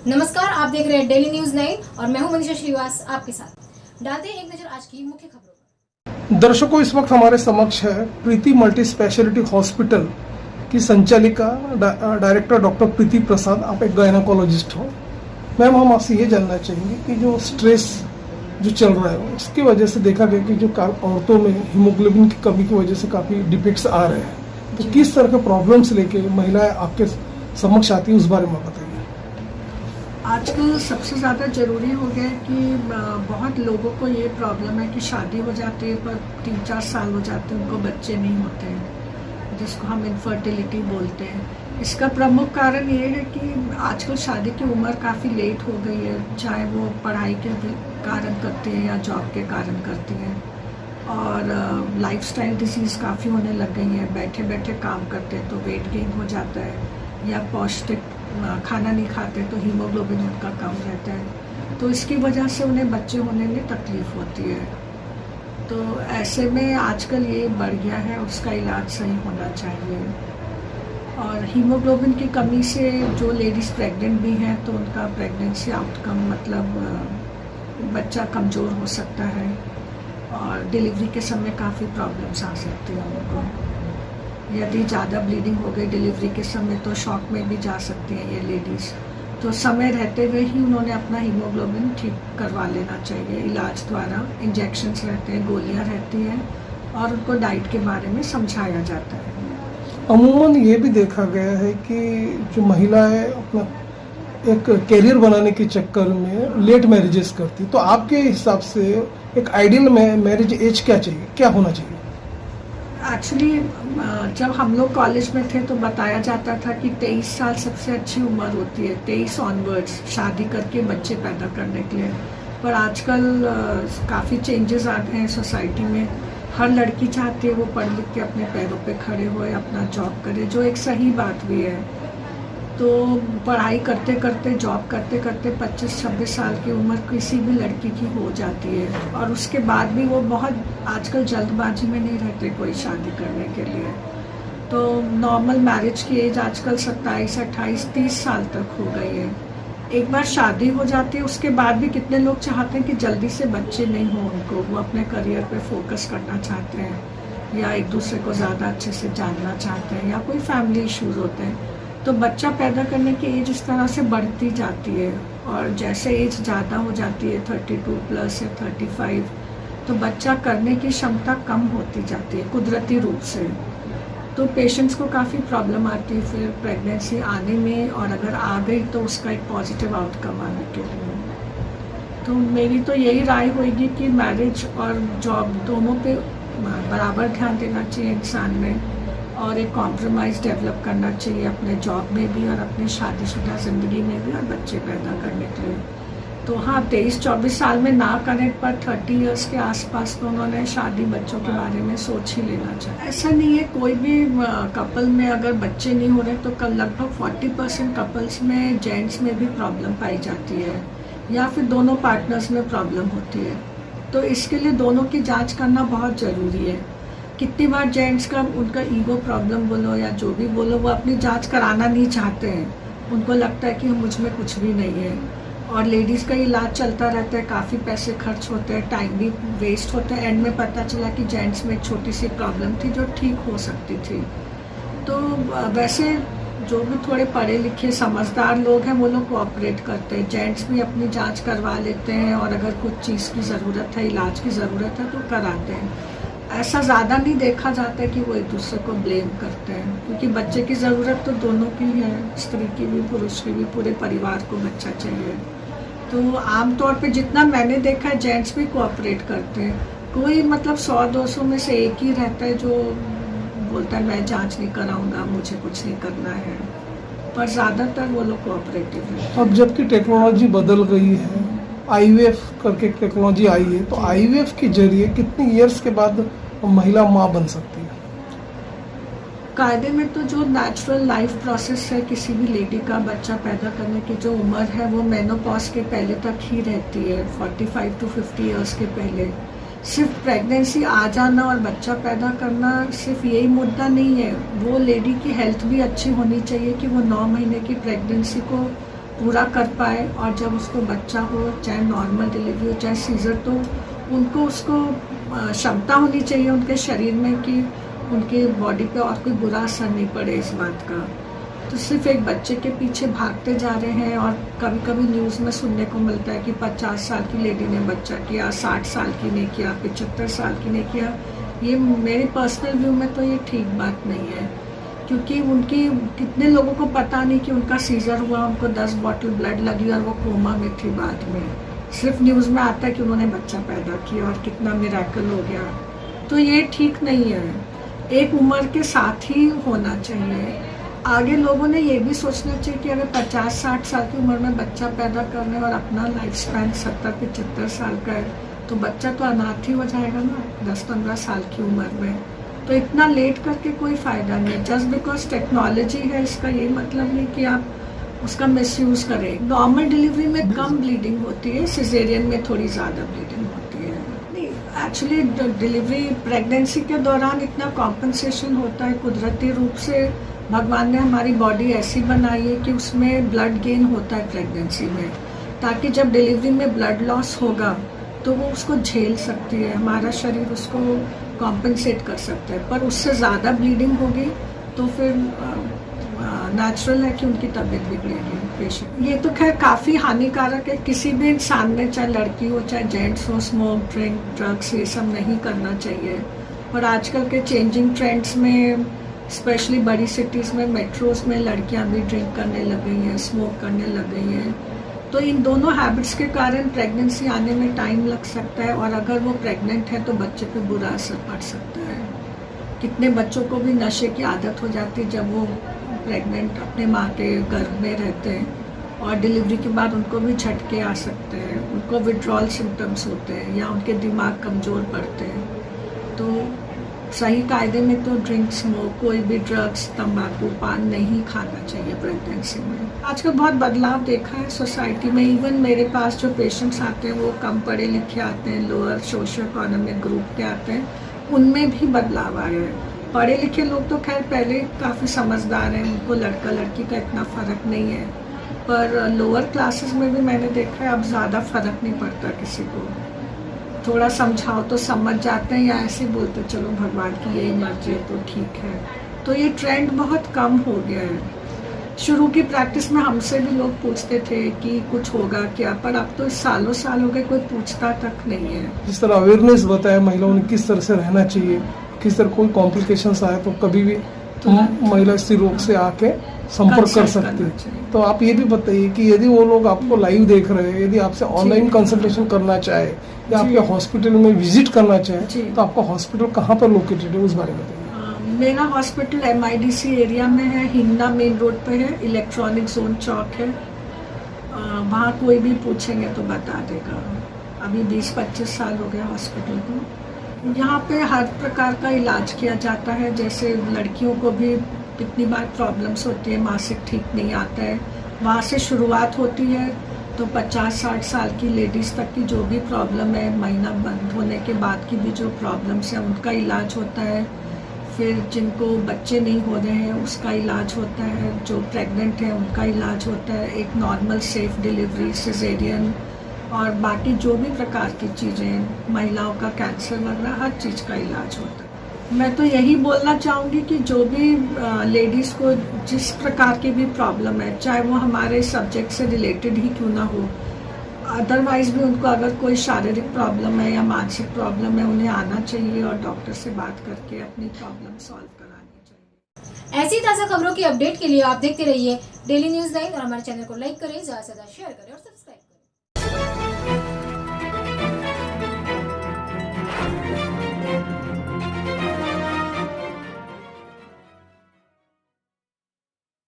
नमस्कार, आप देख रहे हैं डेली न्यूज 9 और मैं हूं मनीषा श्रीवास आपके साथ। डालते हैं एक नजर आज की मुख्य खबरों पर। दर्शकों, इस वक्त हमारे समक्ष है प्रीति मल्टी स्पेशलिटी हॉस्पिटल की संचालिका डायरेक्टर डॉक्टर प्रीति प्रसाद। आप एक गायनाकोलॉजिस्ट हो। मैम, हम आपसे ये जानना चाहेंगे कि जो स्ट्रेस जो चल रहा है उसकी वजह से देखा गया कि जो औरतों में हीमोग्लोबिन की कमी की वजह से काफ़ी डिफेक्ट्स आ रहे हैं, तो किस तरह के प्रॉब्लम्स लेके महिलाएं आपके समक्ष आती है, उस बारे में बताइए। आजकल सबसे ज़्यादा ज़रूरी हो गया है कि बहुत लोगों को ये प्रॉब्लम है कि शादी हो जाती है पर 3-4 साल हो जाते हैं, उनको बच्चे नहीं होते हैं, जिसको हम इनफर्टिलिटी बोलते हैं। इसका प्रमुख कारण ये है कि आजकल शादी की उम्र काफ़ी लेट हो गई है, चाहे वो पढ़ाई के कारण करती है या जॉब के कारण करती हैं। और लाइफस्टाइल डिसीज़ काफ़ी होने लग गई हैं। बैठे बैठे काम करते हैं तो वेट गेन हो जाता है, या पौष्टिक खाना नहीं खाते तो हीमोग्लोबिन उनका कम रहता है, तो इसकी वजह से उन्हें बच्चे होने में तकलीफ़ होती है। तो ऐसे में आजकल ये बढ़ गया है, उसका इलाज सही होना चाहिए। और हीमोग्लोबिन की कमी से जो लेडीज़ प्रेग्नेंट भी हैं तो उनका प्रेगनेंसी आउटकम मतलब बच्चा कमज़ोर हो सकता है और डिलीवरी के समय काफ़ी प्रॉब्लम्स आ सकती हैं उनको। यदि ज़्यादा ब्लीडिंग हो गई डिलीवरी के समय तो शॉक में भी जा सकती हैं ये लेडीज़। तो समय रहते हुए ही उन्होंने अपना हीमोग्लोबिन ठीक करवा लेना चाहिए इलाज द्वारा। इंजेक्शन्स रहते हैं, गोलियां रहती हैं और उनको डाइट के बारे में समझाया जाता है। अमूमन ये भी देखा गया है कि जो महिलाएं अपना एक कैरियर बनाने के चक्कर में लेट मैरिजेस करती, तो आपके हिसाब से एक आइडियल मैरिज एज क्या चाहिए, क्या होना चाहिए? एक्चुअली जब हम लोग कॉलेज में थे तो बताया जाता था कि 23 साल सबसे अच्छी उम्र होती है, 23 ऑनवर्ड्स शादी करके बच्चे पैदा करने के लिए। पर आजकल काफ़ी चेंजेस आ गए हैं सोसाइटी में। हर लड़की चाहती है वो पढ़ लिख के अपने पैरों पे खड़े होए, अपना जॉब करे, जो एक सही बात भी है। तो पढ़ाई करते करते जॉब करते करते 25-26 साल की उम्र किसी भी लड़की की हो जाती है और उसके बाद भी वो बहुत आजकल जल्दबाजी में नहीं रहते कोई शादी करने के लिए। तो नॉर्मल मैरिज की एज आजकल 27, 28, 30 साल तक हो गई है। एक बार शादी हो जाती है उसके बाद भी कितने लोग चाहते हैं कि जल्दी से बच्चे नहीं हो उनको, वो अपने करियर पे फोकस करना चाहते हैं या एक दूसरे को ज़्यादा अच्छे से जानना चाहते हैं या कोई फैमिली इश्यूज होते हैं। तो बच्चा पैदा करने की एज इस तरह से बढ़ती जाती है और जैसे एज ज़्यादा हो जाती है 32+ या 35, तो बच्चा करने की क्षमता कम होती जाती है कुदरती रूप से। तो पेशेंट्स को काफ़ी प्रॉब्लम आती है फिर प्रेगनेंसी आने में, और अगर आ गई तो उसका एक पॉजिटिव आउटकम आने के लिए। तो मेरी तो यही राय होगी कि मैरिज और जॉब दोनों पे बराबर ध्यान देना चाहिए इंसान में, और एक कॉम्प्रोमाइज़ डेवलप करना चाहिए अपने जॉब में भी और अपनी शादीशुदा ज़िंदगी में भी और बच्चे पैदा करने के लिए। तो हाँ, 23-24 साल में ना करें पर 30 इयर्स के आसपास तो उन्होंने शादी बच्चों के बारे में सोच ही लेना चाहिए। ऐसा नहीं है, कोई भी कपल में अगर बच्चे नहीं हो रहे तो कल लगभग 40% कपल्स में जेंट्स में भी प्रॉब्लम पाई जाती है या फिर दोनों पार्टनर्स में प्रॉब्लम होती है। तो इसके लिए दोनों की जाँच करना बहुत ज़रूरी है। कितनी बार जेंट्स का उनका ईगो प्रॉब्लम बोलो या जो भी बोलो, वो अपनी जांच कराना नहीं चाहते हैं। उनको लगता है कि मुझ में कुछ भी नहीं है, और लेडीज़ का इलाज चलता रहता है, काफ़ी पैसे खर्च होते हैं, टाइम भी वेस्ट होता है। एंड में पता चला कि जेंट्स में एक छोटी सी प्रॉब्लम थी जो ठीक हो सकती थी। तो वैसे जो भी थोड़े पढ़े लिखे समझदार लोग हैं वो लोग कोऑपरेट करते हैं, जेंट्स भी अपनी जाँच करवा लेते हैं और अगर कुछ चीज़ की ज़रूरत है, इलाज की ज़रूरत है तो कराते हैं। ऐसा ज़्यादा नहीं देखा जाता है कि वो एक दूसरे को ब्लेम करते हैं, क्योंकि बच्चे की ज़रूरत तो दोनों की है, स्त्री की भी पुरुष की भी, पूरे परिवार को बच्चा चाहिए। तो आमतौर पे जितना मैंने देखा है जेंट्स भी कोऑपरेट करते हैं। कोई मतलब 100-200 में से एक ही रहता है जो बोलता है मैं जांच नहीं कराऊंगा, मुझे कुछ नहीं करना है, पर ज़्यादातर वो लोग कोऑपरेटिव हैं। अब जबकि टेक्नोलॉजी बदल गई है, IVF करके टेक्नोलॉजी आई है, तो IVF के जरिए कितनी ईयर्स के बाद महिला माँ बन सकती है? कायदे में तो जो नेचुरल लाइफ प्रोसेस है किसी भी लेडी का बच्चा पैदा करने की जो उम्र है वो मेनोपॉज के पहले तक ही रहती है, 45 to 50 ईयर्स के पहले। सिर्फ प्रेगनेंसी आ जाना और बच्चा पैदा करना सिर्फ यही मुद्दा नहीं है, वो लेडी की हेल्थ भी अच्छी होनी चाहिए कि वो 9 महीने की प्रेगनेंसी को पूरा कर पाए, और जब उसको बच्चा हो, चाहे नॉर्मल डिलीवरी हो चाहे सीजर, तो उनको उसको क्षमता होनी चाहिए उनके शरीर में कि उनके बॉडी पे और कोई बुरा असर नहीं पड़े इस बात का। तो सिर्फ एक बच्चे के पीछे भागते जा रहे हैं, और कभी कभी न्यूज़ में सुनने को मिलता है कि 50 साल की लेडी ने बच्चा किया, 60 साल की ने किया, 75 साल की ने किया। ये मेरे पर्सनल व्यू में तो ये ठीक बात नहीं है, क्योंकि उनकी कितने लोगों को पता नहीं कि उनका सीजर हुआ, उनको 10 बॉटल ब्लड लगी और वो कोमा में थी बाद में। सिर्फ न्यूज़ में आता है कि उन्होंने बच्चा पैदा किया और कितना मिरेकल हो गया। तो ये ठीक नहीं है, एक उम्र के साथ ही होना चाहिए। आगे लोगों ने ये भी सोचना चाहिए कि अगर 50-60 साल की उम्र में बच्चा पैदा करने और अपना लाइफ स्पैन 70-75 साल का है, तो बच्चा तो अनाथ ही हो जाएगा ना 10-15 साल की उम्र में। तो इतना लेट करके कोई फ़ायदा नहीं है। जस्ट बिकॉज टेक्नोलॉजी है, इसका ये मतलब नहीं कि आप उसका मिसयूज़ करें। नॉर्मल डिलीवरी में कम ब्लीडिंग होती है, सिजेरियन में थोड़ी ज़्यादा ब्लीडिंग होती है। नहीं, एक्चुअली डिलीवरी प्रेगनेंसी के दौरान इतना कॉम्पनसेशन होता है, कुदरती रूप से भगवान ने हमारी बॉडी ऐसी बनाई है कि उसमें ब्लड गेन होता है प्रेगनेंसी में, ताकि जब डिलीवरी में ब्लड लॉस होगा तो वो उसको झेल सकती है, हमारा शरीर उसको कॉम्पनसेट कर सकता है। पर उससे ज़्यादा ब्लीडिंग होगी तो फिर नेचुरल है कि उनकी तबीयत बिगड़ेगी पेशेंट। ये तो खैर काफ़ी हानिकारक है, किसी भी इंसान ने, चाहे लड़की हो चाहे जेंट्स हो, स्मोक, ड्रिंक, ड्रग्स ये सब नहीं करना चाहिए। और आजकल के चेंजिंग ट्रेंड्स में स्पेशली बड़ी सिटीज़ में, मेट्रोज़ में लड़कियां भी ड्रिंक करने लग गई हैं, स्मोक करने लग गई हैं। तो इन दोनों हैबिट्स के कारण प्रेगनेंसी आने में टाइम लग सकता है, और अगर वो प्रेग्नेंट है तो बच्चे पे बुरा असर पड़ सकता है। कितने बच्चों को भी नशे की आदत हो जाती है जब वो प्रेग्नेंट अपने माँ के गर्भ में रहते हैं, और डिलीवरी के बाद उनको भी झटके आ सकते हैं, उनको विड्रॉल सिम्टम्स होते हैं या उनके दिमाग कमज़ोर पड़ते हैं। तो सही कायदे में तो ड्रिंक, स्मोक, कोई भी ड्रग्स, तंबाकू, पान नहीं खाना चाहिए प्रेगनेंसी में। आजकल बहुत बदलाव देखा है सोसाइटी में। इवन मेरे पास जो पेशेंट्स आते हैं वो कम पढ़े लिखे आते हैं, लोअर सोशो इकोनॉमिक ग्रुप के आते हैं, उनमें भी बदलाव आया है। पढ़े लिखे लोग तो खैर पहले काफ़ी समझदार हैं, उनको लड़का लड़की का इतना फ़र्क नहीं है, पर लोअर क्लासेस में भी मैंने देखा है अब ज़्यादा फ़र्क नहीं पड़ता किसी को। थोड़ा समझाओ तो समझ जाते हैं, या ऐसे बोलते चलो भगवान की यही मर्जी है तो ठीक है। तो ये ट्रेंड बहुत कम हो गया है। शुरू की प्रैक्टिस में हमसे भी लोग पूछते थे कि कुछ होगा क्या, पर अब तो सालों साल हो गए, कोई पूछता तक नहीं है। जिस तरह अवेयरनेस बताया महिलाओं ने किस तरह से रहना चाहिए, किस तरह कोई कॉम्प्लिकेशंस आए तो कभी भी महिला स्त्री रोग से आके संपर्क कर सकती है। तो आप ये भी बताइए कि यदि वो लोग आपको लाइव देख रहे हैं, यदि आपसे ऑनलाइन कंसल्टेशन करना चाहे या आपके हॉस्पिटल में विजिट करना चाहे, तो आपका हॉस्पिटल कहाँ पर लोकेटेड है, उस बारे में बताइए। मेरा हॉस्पिटल MIDC एरिया में है, हिंगना मेन रोड पे है, इलेक्ट्रॉनिक जोन चौक है। वहाँ कोई भी पूछेंगे तो बता देगा। अभी 20-25 साल हो गया हॉस्पिटल को। यहाँ पे हर प्रकार का इलाज किया जाता है। जैसे लड़कियों को भी कितनी बार प्रॉब्लम्स होती है, मासिक ठीक नहीं आता है, वहाँ से शुरुआत होती है। तो 50-60 साल की लेडीज़ तक की जो भी प्रॉब्लम है, महीना बंद होने के बाद की भी जो प्रॉब्लम्स हैं उनका इलाज होता है। फिर जिनको बच्चे नहीं हो रहे हैं उसका इलाज होता है, जो प्रेग्नेंट है उनका इलाज होता है, एक नॉर्मल सेफ डिलीवरी, सिजेरियन और बाकी जो भी प्रकार की चीज़ें, महिलाओं का कैंसर वगैरह हर चीज़ का इलाज होता है। मैं तो यही बोलना चाहूँगी कि जो भी लेडीज़ को जिस प्रकार की भी प्रॉब्लम है, चाहे वो हमारे सब्जेक्ट से रिलेटेड ही क्यों ना हो, अदरवाइज भी उनको अगर कोई शारीरिक प्रॉब्लम है या मानसिक प्रॉब्लम है, उन्हें आना चाहिए और डॉक्टर से बात करके अपनी प्रॉब्लम सॉल्व करानी चाहिए। ऐसी ताज़ा खबरों की अपडेट के लिए आप देखते रहिए डेली न्यूज़ 9 और हमारे चैनल को लाइक करें, ज़्यादा से ज़्यादा शेयर करें और सब्सक्राइब करें।